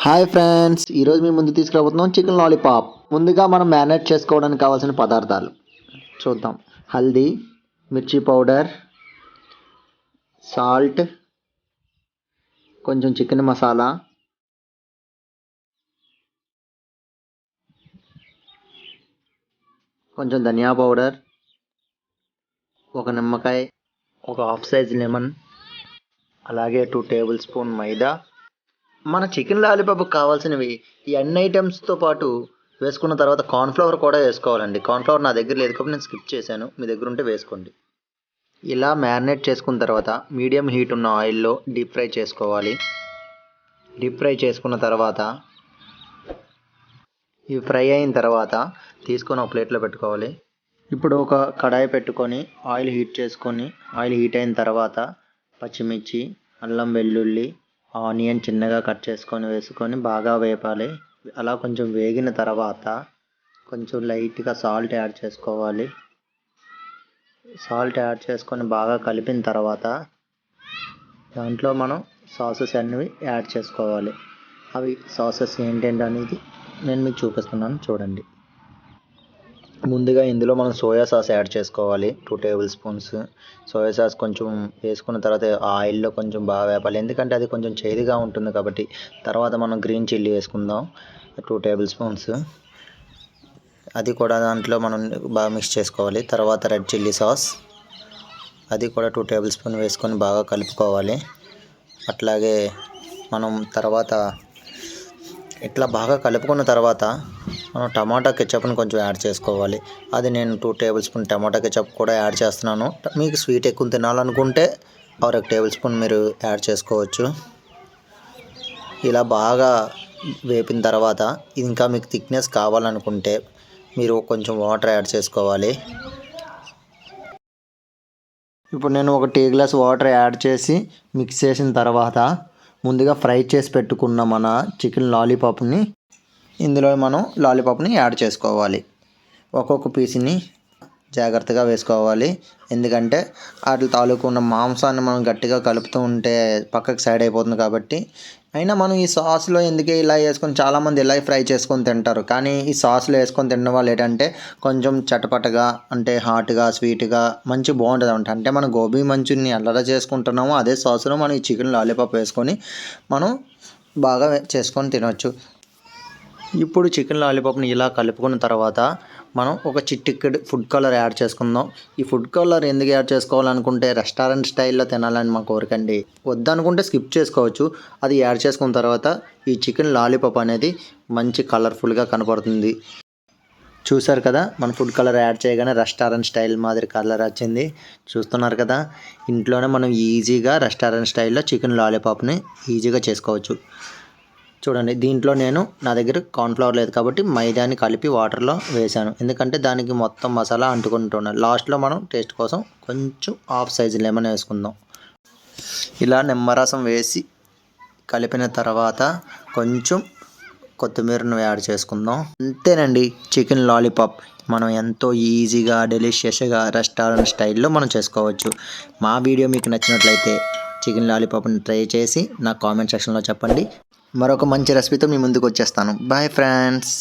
Hi friends, ఈరోజు మీ ముందు తీసుకురాబోతున్నాం chicken lollipop. ముందుగా మనం మ్యారినేట్ చేసుకోవడానికి కావాల్సిన పదార్థాలు చూద్దాం. హల్దీ, మిర్చి పౌడర్, సాల్ట్, కొంచెం చికెన్ మసాలా, కొంచెం ధనియా పౌడర్, ఒక నిమ్మకాయ, ఒక హాఫ్ సైజ్ లెమన్, అలాగే 2 టేబుల్ స్పూన్ మైదా. మన చికెన్ లాలీపాప్ కావాల్సినవి ఈ అన్ని ఐటమ్స్తో పాటు వేసుకున్న తర్వాత కార్న్ఫ్లవర్ కూడా వేసుకోవాలండి. కార్న్ఫ్లవర్ నా దగ్గర లేదు కాబట్టి నేను స్కిప్ చేశాను, మీ దగ్గర ఉంటే వేసుకోండి. ఇలా మ్యారినేట్ చేసుకున్న తర్వాత మీడియం హీట్ ఉన్న ఆయిల్లో డీప్ ఫ్రై చేసుకోవాలి. డీప్ ఫ్రై చేసుకున్న తర్వాత ఇవి ఫ్రై అయిన తర్వాత తీసుకొని ఒక ప్లేట్లో పెట్టుకోవాలి. ఇప్పుడు ఒక కడాయి పెట్టుకొని ఆయిల్ హీట్ అయిన తర్వాత పచ్చిమిర్చి, అల్లం వెల్లుల్లి, ఆనియన్ చిన్నగా కట్ చేసుకొని వేసుకొని బాగా వేపాలి. అలా కొంచెం వేగిన తర్వాత కొంచెం లైట్గా సాల్ట్ యాడ్ చేసుకోవాలి. సాల్ట్ యాడ్ చేసుకొని బాగా కలిపిన తర్వాత దాంట్లో మనం సాసెస్ అన్నీ యాడ్ చేసుకోవాలి. అవి సాసెస్ ఏంటనేది నేను మీకు చూపిస్తున్నాను, చూడండి. ముందుగా ఇందులో మనం సోయా సాస్ యాడ్ చేసుకోవాలి. 2 టేబుల్ స్పూన్స్ సోయా సాస్ కొంచెం వేసుకున్న తర్వాత ఆ ఆయిల్లో కొంచెం బాగా వేపాలి, ఎందుకంటే అది కొంచెం చేదుగా ఉంటుంది కాబట్టి. తర్వాత మనం గ్రీన్ చిల్లీ వేసుకుందాం 2 టేబుల్ స్పూన్స్, అది కూడా దాంట్లో మనం బాగా మిక్స్ చేసుకోవాలి. తర్వాత రెడ్ చిల్లీ సాస్, అది కూడా 2 టేబుల్ స్పూన్ వేసుకొని బాగా కలుపుకోవాలి. అట్లాగే మనం తర్వాత ఇట్లా బాగా కలుపుకున్న తర్వాత మనం టమాటా కెచప్ని కొంచెం యాడ్ చేసుకోవాలి. అది నేను 2 టేబుల్ స్పూన్ టమాటా కెచప్ కూడా యాడ్ చేస్తున్నాను. మీకు స్వీట్ ఎక్కువ తినాలనుకుంటే 1 టేబుల్ స్పూన్ మీరు యాడ్ చేసుకోవచ్చు. ఇలా బాగా వేపిన తర్వాత ఇంకా మీకు థిక్నెస్ కావాలనుకుంటే మీరు కొంచెం వాటర్ యాడ్ చేసుకోవాలి. ఇప్పుడు నేను ఒక టీ గ్లాస్ వాటర్ యాడ్ చేసి మిక్స్ చేసిన తర్వాత ముందుగా ఫ్రై చేసి పెట్టుకున్న మన చికెన్ లాలీపాప్ని ఇందులో మనం లాలీపాప్ని యాడ్ చేసుకోవాలి. ఒక్కొక్క పీస్ని జాగ్రత్తగా వేసుకోవాలి, ఎందుకంటే వాటి తాలూకు ఉన్న మాంసాన్ని మనం గట్టిగా కలుపుతూ ఉంటే పక్కకి సైడ్ అయిపోతుంది కాబట్టి. అయినా మనం ఈ సాస్లో ఎందుకే ఇలా వేసుకొని, చాలామంది ఇలా ఫ్రై చేసుకొని తింటారు, కానీ ఈ సాస్లో వేసుకొని తినడం వల్ల ఏంటంటే కొంచెం చటపటగా, అంటే హాట్గా, స్వీట్గా మంచి బాగుంటుంది అనమాట. అంటే మనం గోబీ మంచూరియన్ని ఎలా చేసుకుంటున్నామో అదే సాస్లో మనం ఈ చికెన్ లాలీపాప్ వేసుకొని మనం బాగా చేసుకొని తినవచ్చు. ఇప్పుడు చికెన్ లాలీపాప్ని ఇలా కలుపుకున్న తర్వాత మనం ఒక చిటికెడు ఫుడ్ కలర్ యాడ్ చేసుకుందాం. ఈ ఫుడ్ కలర్ ఎందుకు యాడ్ చేసుకోవాలనుకుంటే రెస్టారెంట్ స్టైల్లో తినాలని మా కోరికండి. వద్దనుకుంటే స్కిప్ చేసుకోవచ్చు. అది యాడ్ చేసుకున్న తర్వాత ఈ చికెన్ లాలీపాప్ అనేది మంచి కలర్ఫుల్గా కనపడుతుంది. చూసారు కదా, మన ఫుడ్ కలర్ యాడ్ చేయగానే రెస్టారెంట్ స్టైల్ మాదిరి కలర్ వచ్చింది. చూస్తున్నారు కదా, ఇంట్లోనే మనం ఈజీగా రెస్టారెంట్ స్టైల్లో చికెన్ లాలీపాప్ని ఈజీగా చేసుకోవచ్చు. చూడండి, దీంట్లో నా దగ్గర కార్న్ఫ్లవర్ లేదు కాబట్టి మైదాని కలిపి వాటర్లో వేసాను, ఎందుకంటే దానికి మొత్తం మసాలా అంటుకుంటున్నాను. లాస్ట్లో మనం టేస్ట్ కోసం కొంచెం హాఫ్ సైజ్ లెమన్ వేసుకుందాం. ఇలా నిమ్మరసం వేసి కలిపిన తర్వాత కొంచెం కొత్తిమీరను యాడ్ చేసుకుందాం. అంతేనండి, చికెన్ లాలీపాప్ మనం ఎంతో ఈజీగా, డెలిషియస్గా రెస్టారెంట్ స్టైల్లో మనం చేసుకోవచ్చు. మా వీడియో మీకు నచ్చినట్లయితే చికెన్ లాలీపాప్ని ట్రై చేసి నా కామెంట్ సెక్షన్లో చెప్పండి. మరొక మంచి రెసిపీతో మీ ముందుకు వచ్చేస్తాను. Bye friends.